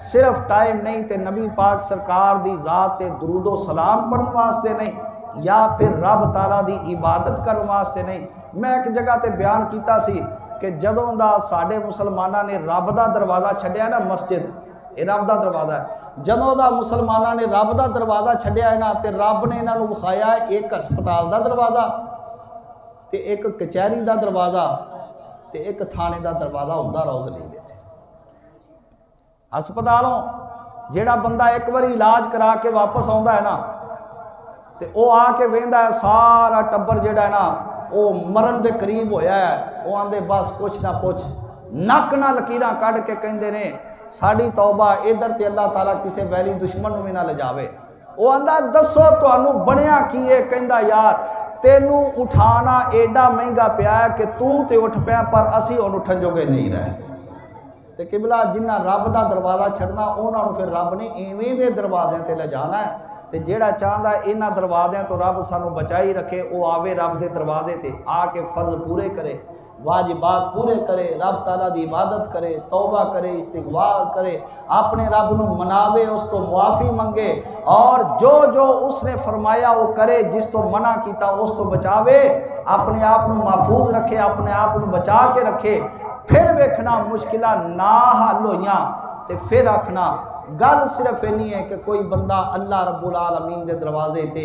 सिर्फ टाइम नहीं तो नबी पाक सरकार दी ज़ात ते दुरूदो सलाम पढ़ने वास्ते नहीं, या फिर रब ताला दी इबादत करने वास्ते नहीं। मैं एक जगह ते बयान किया सी कि जदों दा साडे मुसलमाना ने रब दा दरवाज़ा छड्डिया ना, मस्जिद ये रब दा दरवाज़ा है, जदों दा मुसलमाना ने रब दा दरवाज़ा छड्डिया है ना, तो रब ने इन्हां नूं विखाया एक हस्पताल दा दरवाज़ा, तो एक कचहरी दा दरवाज़ा, तो एक थाने दा दरवाज़ा हुंदा रोज़ली दे। हस्पतालों जेड़ा बंदा एक बार इलाज करा के वापस आउंदा है ना, तो वह आके वेंदा है सारा टब्बर जेड़ा है ना वो मरण के करीब होया है, वो आंदे बस कुछ ना कुछ नक ना लकीरां कढ़ के कहंदे ने साड़ी तौबा इधर ते अल्लाह ताला किसी वैरी दुश्मन नूं भी ना ले जावे। वो आंदा दसो तुहानूं बनिया की है, कहंदा यार तेनू उठाना एडा महंगा पिया है कि तू ते उठ पिया पर असी हुण उठन जोगे नहीं रहे। तो किबला जिन्ना रब का दरवाज़ा छड़ना उन्होंने फिर रब ने इवें दे दरवाज़ों ते ले जाना है। तो जेड़ा चाहता इन्होंने दरवाज़ों तो रब सानू बचाई रखे, वो आवे रब के दरवाजे ते आके फर्ज पूरे करे, वाजिबात पूरे करे, रब ताला की इबादत करे, तौबा करे, इस्तिगफार करे, अपने रब नूं मनावे, उस तो मुआफ़ी मंगे और जो जो उसने फरमाया वो करे, जिस तो मना किया उस तो बचावे, अपने आप नूं महफूज रखे, अपने आप नूं बचा के रखे। फिर वेखना मुश्किल ना हल होइयां तो फिर आखना गल सिर्फ इन्नी है कि कोई बंदा अल्लाह रब्बुल आलमीन दे दरवाजे ते